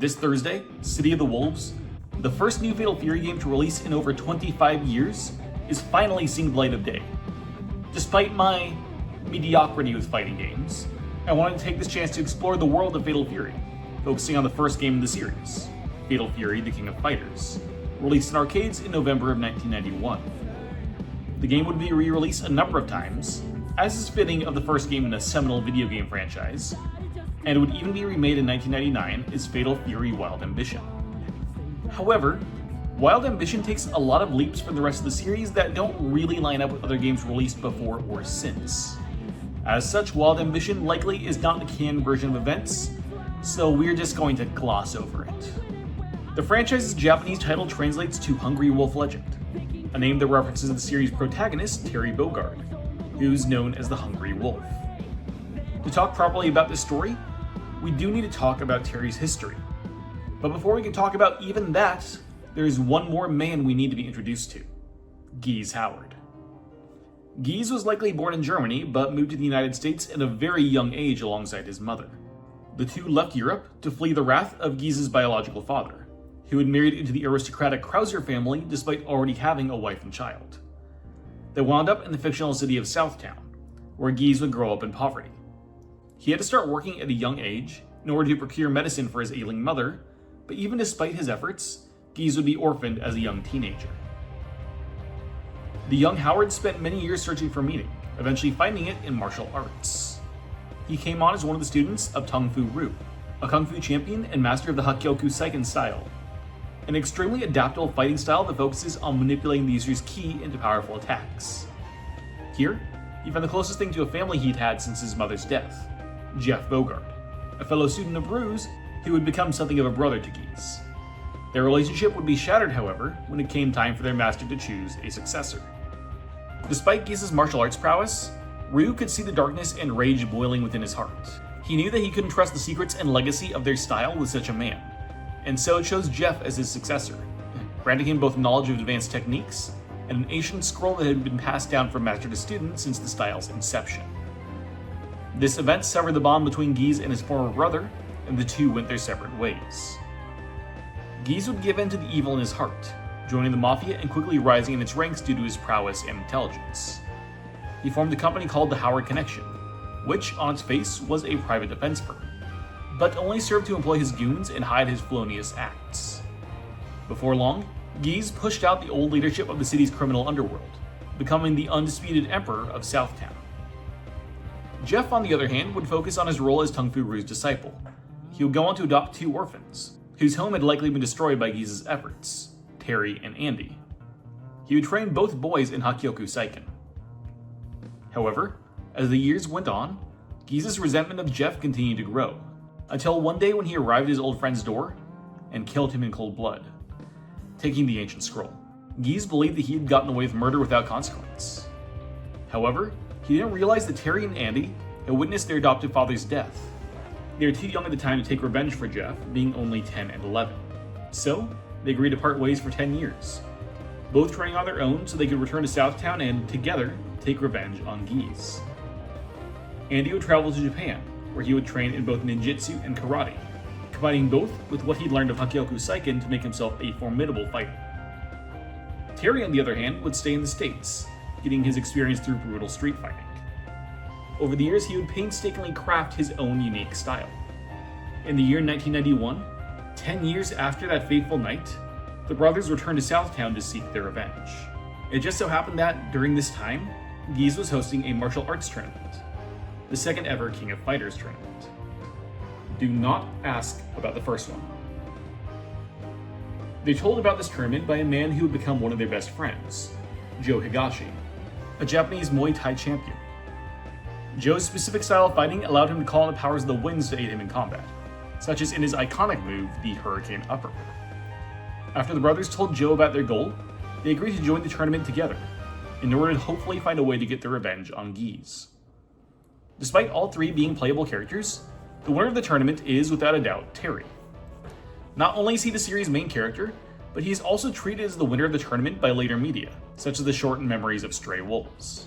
This Thursday, City of the Wolves, the first new Fatal Fury game to release in over 25 years, is finally seeing the light of day. Despite my mediocrity with fighting games, I wanted to take this chance to explore the world of Fatal Fury, focusing on the first game in the series, Fatal Fury: The King of Fighters, released in arcades in November of 1991. The game would be re-released a number of times, as is fitting of the first game in a seminal video game franchise, and it would even be remade in 1999 as Fatal Fury: Wild Ambition. However, Wild Ambition takes a lot of leaps from the rest of the series that don't really line up with other games released before or since. As such, Wild Ambition likely is not the canon version of events, so we're just going to gloss over it. The franchise's Japanese title translates to Hungry Wolf Legend, a name that references the series' protagonist, Terry Bogard, who's known as the Hungry Wolf. To talk properly about this story, we do need to talk about Terry's history. But before we can talk about even that, there is one more man we need to be introduced to: Geese Howard. Geese was likely born in Germany, but moved to the United States at a very young age alongside his mother. The two left Europe to flee the wrath of Geese's biological father, who had married into the aristocratic Krauser family despite already having a wife and child. They wound up in the fictional city of Southtown, where Geese would grow up in poverty. He had to start working at a young age in order to procure medicine for his ailing mother, but even despite his efforts, Geese would be orphaned as a young teenager. The young Howard spent many years searching for meaning, eventually finding it in martial arts. He came on as one of the students of Tung Fu Ryu, a kung fu champion and master of the Hakkyoku-Seiken style, an extremely adaptable fighting style that focuses on manipulating the user's ki into powerful attacks. Here, he found the closest thing to a family he'd had since his mother's death: Jeff Bogard, a fellow student of Ryu's who would become something of a brother to Geese. Their relationship would be shattered, however, when it came time for their master to choose a successor. Despite Geese's martial arts prowess, Ryu could see the darkness and rage boiling within his heart. He knew that he couldn't trust the secrets and legacy of their style with such a man, and so chose Jeff as his successor, granting him both knowledge of advanced techniques and an ancient scroll that had been passed down from master to student since the style's inception. This event severed the bond between Geese and his former brother, and the two went their separate ways. Geese would give in to the evil in his heart, joining the Mafia and quickly rising in its ranks due to his prowess and intelligence. He formed a company called the Howard Connection, which, on its face, was a private defense firm, but only served to employ his goons and hide his felonious acts. Before long, Geese pushed out the old leadership of the city's criminal underworld, becoming the undisputed Emperor of Southtown. Jeff, on the other hand, would focus on his role as Tung Fu Ryu's disciple. He would go on to adopt two orphans, whose home had likely been destroyed by Geese's efforts, Terry and Andy. He would train both boys in Hakkyoku-Seiken. However, as the years went on, Geese's resentment of Jeff continued to grow, until one day when he arrived at his old friend's door and killed him in cold blood, taking the ancient scroll. Geese believed that he had gotten away with murder without consequence. However, he didn't realize that Terry and Andy had witnessed their adoptive father's death. They were too young at the time to take revenge for Jeff, being only 10 and 11. So, they agreed to part ways for 10 years, both training on their own so they could return to Southtown and, together, take revenge on Geese. Andy would travel to Japan, where he would train in both ninjutsu and karate, combining both with what he'd learned of Hakkyoku-Seiken to make himself a formidable fighter. Terry, on the other hand, would stay in the States, getting his experience through brutal street fighting. Over the years, he would painstakingly craft his own unique style. In the year 1991, 10 years after that fateful night, the brothers returned to Southtown to seek their revenge. It just so happened that, during this time, Geese was hosting a martial arts tournament, the second ever King of Fighters tournament. Do not ask about the first one. They're told about this tournament by a man who would become one of their best friends, Joe Higashi, a Japanese Muay Thai champion. Joe's specific style of fighting allowed him to call on the powers of the winds to aid him in combat, such as in his iconic move, the Hurricane Upper. After the brothers told Joe about their goal, they agreed to join the tournament together, in order to hopefully find a way to get their revenge on Geese. Despite all three being playable characters, the winner of the tournament is, without a doubt, Terry. Not only is he the series' main character, but he is also treated as the winner of the tournament by later media, such as the shortened memories of Stray Wolves.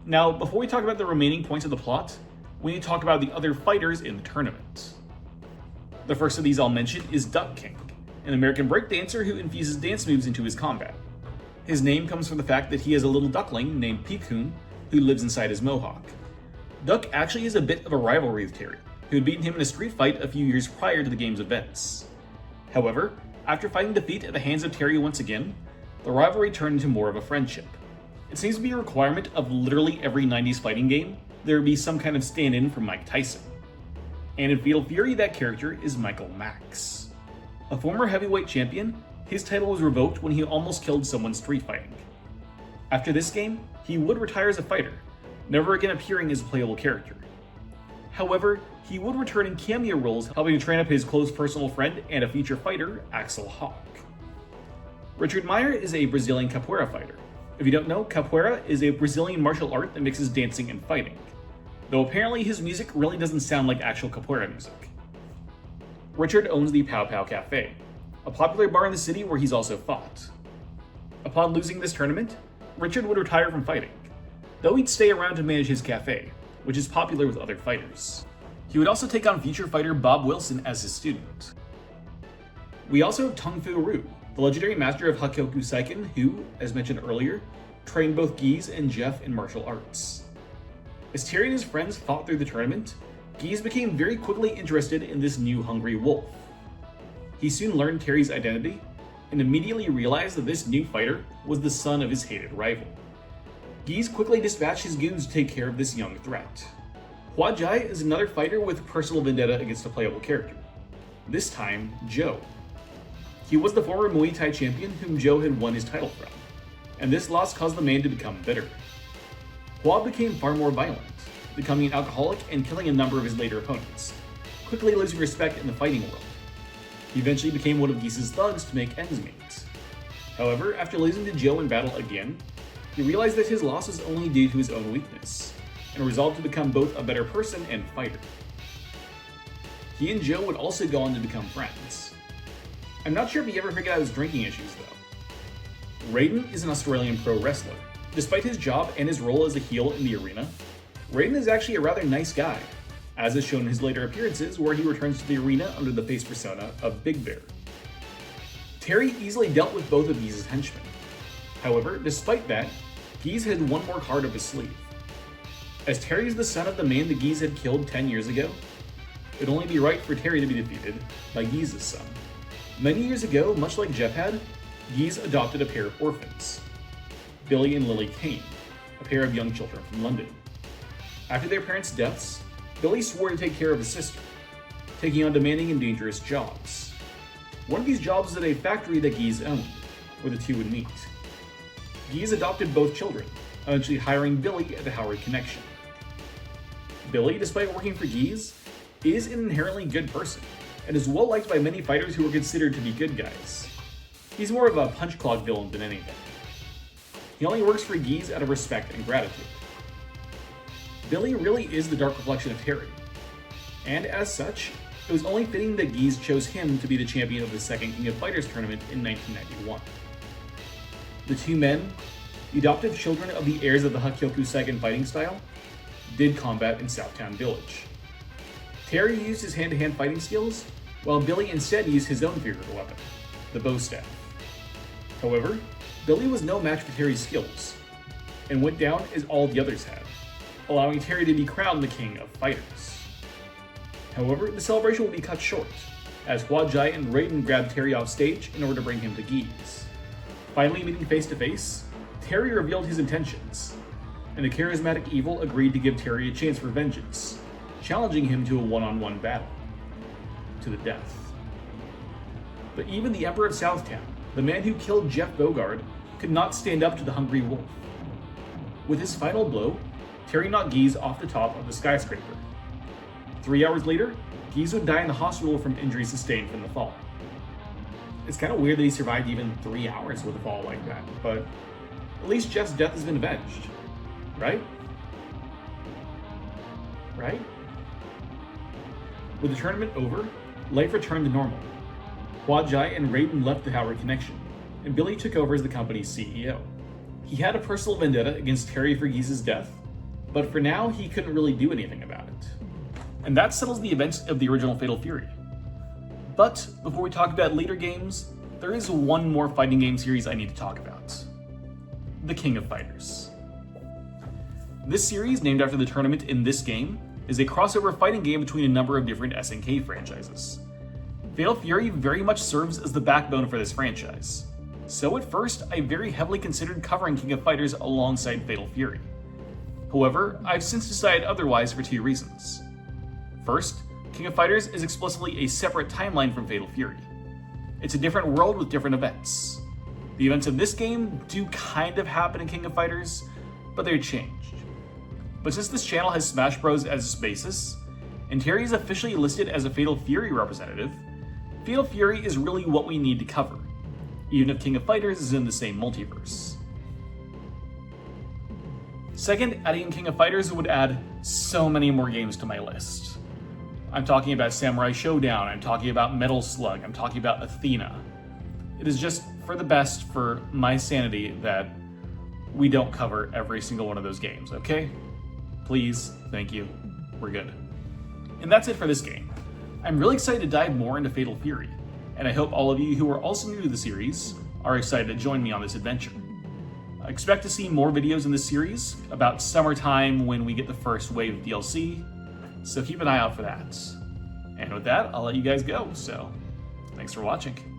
Now, before we talk about the remaining points of the plot, we need to talk about the other fighters in the tournament. The first of these I'll mention is Duck King, an American breakdancer who infuses dance moves into his combat. His name comes from the fact that he has a little duckling named Peekhoon who lives inside his mohawk. Duck actually is a bit of a rivalry with Terry, who had beaten him in a street fight a few years prior to the game's events. However, after fighting defeat at the hands of Terry once again, the rivalry turned into more of a friendship. It seems to be a requirement of literally every 90s fighting game there would be some kind of stand-in for Mike Tyson. And in Fatal Fury, that character is Michael Max. A former heavyweight champion, his title was revoked when he almost killed someone street fighting. After this game, he would retire as a fighter, never again appearing as a playable character. However, he would return in cameo roles, helping to train up his close personal friend and a future fighter, ScHlAuChi. Richard Meyer is a Brazilian capoeira fighter. If you don't know, capoeira is a Brazilian martial art that mixes dancing and fighting, though apparently his music really doesn't sound like actual capoeira music. Richard owns the Pow Pow Cafe, a popular bar in the city where he's also fought. Upon losing this tournament, Richard would retire from fighting, though he'd stay around to manage his cafe, which is popular with other fighters. He would also take on future fighter Bob Wilson as his student. We also have Tung Fu Rue, the legendary master of ScHlAuChi who, as mentioned earlier, trained both Geese and Jeff in martial arts. As Terry and his friends fought through the tournament, Geese became very quickly interested in this new hungry wolf. He soon learned Terry's identity, and immediately realized that this new fighter was the son of his hated rival. Geese quickly dispatched his goons to take care of this young threat. Hua Jai is another fighter with personal vendetta against a playable character, this time Joe. He was the former Muay Thai champion whom Joe had won his title from, and this loss caused the man to become bitter. Hua became far more violent, becoming an alcoholic and killing a number of his later opponents, quickly losing respect in the fighting world. He eventually became one of Geese's thugs to make ends meet. However, after losing to Joe in battle again, he realized that his loss was only due to his own weakness, and resolved to become both a better person and fighter. He and Joe would also go on to become friends. I'm not sure if he ever figured out his drinking issues though. Raiden is an Australian pro wrestler. Despite his job and his role as a heel in the arena, Raiden is actually a rather nice guy, as is shown in his later appearances where he returns to the arena under the face persona of Big Bear. Terry easily dealt with both of Geese's henchmen. However, despite that, Geese had one more card up his sleeve. As Terry is the son of the man that Geese had killed 10 years ago, it would only be right for Terry to be defeated by Geese's son. Many years ago, much like Jeff had, Geese adopted a pair of orphans, Billy and Lily Kane, a pair of young children from London. After their parents' deaths, Billy swore to take care of his sister, taking on demanding and dangerous jobs. One of these jobs was at a factory that Geese owned, where the two would meet. Geese adopted both children, eventually hiring Billy at the Howard Connection. Billy, despite working for Geese, is an inherently good person, and is well liked by many fighters who are considered to be good guys. He's more of a punch clog villain than anything. He only works for Geese out of respect and gratitude. Billy really is the dark reflection of Terry, and as such, it was only fitting that Geese chose him to be the champion of the second King of Fighters tournament in 1991. The two men, the adoptive children of the heirs of the ScHlAuChi fighting style, did combat in Southtown Village. Terry used his hand-to-hand fighting skills, while Billy instead used his own favorite weapon, the bow staff. However, Billy was no match for Terry's skills, and went down as all the others had, allowing Terry to be crowned the King of Fighters. However, the celebration will be cut short, as Hua Jai and Raiden grabbed Terry off stage in order to bring him to Geese. Finally meeting face to face, Terry revealed his intentions, and the charismatic evil agreed to give Terry a chance for vengeance, challenging him to a one-on-one battle, to the death. But even the Emperor of Southtown, the man who killed Jeff Bogard, could not stand up to the hungry wolf. With his final blow, Terry knocked Geese off the top of the skyscraper. 3 hours later, Geese would die in the hospital from injuries sustained from the fall. It's kind of weird that he survived even 3 hours with a fall like that, but at least Jeff's death has been avenged, right? Right? With the tournament over, life returned to normal. Hua Jai and Raiden left the Howard Connection, and Billy took over as the company's CEO. He had a personal vendetta against Terry for Geese's death, but for now he couldn't really do anything about it. And that settles the events of the original Fatal Fury. But before we talk about later games, there is one more fighting game series I need to talk about. The King of Fighters. This series, named after the tournament in this game, is a crossover fighting game between a number of different SNK franchises. Fatal Fury very much serves as the backbone for this franchise. So at first, I very heavily considered covering King of Fighters alongside Fatal Fury. However, I've since decided otherwise for two reasons. First, King of Fighters is explicitly a separate timeline from Fatal Fury. It's a different world with different events. The events of this game do kind of happen in King of Fighters, but they're changed. But since this channel has Smash Bros as its basis, and Terry is officially listed as a Fatal Fury representative, Fatal Fury is really what we need to cover, even if King of Fighters is in the same multiverse. Second, adding in King of Fighters would add so many more games to my list. I'm talking about Samurai Showdown, I'm talking about Metal Slug, I'm talking about Athena. It is just for the best for my sanity that we don't cover every single one of those games, okay? Please, thank you, we're good. And that's it for this game. I'm really excited to dive more into Fatal Fury, and I hope all of you who are also new to the series are excited to join me on this adventure. I expect to see more videos in this series about summertime when we get the first wave of DLC, so keep an eye out for that. And with that, I'll let you guys go, so thanks for watching.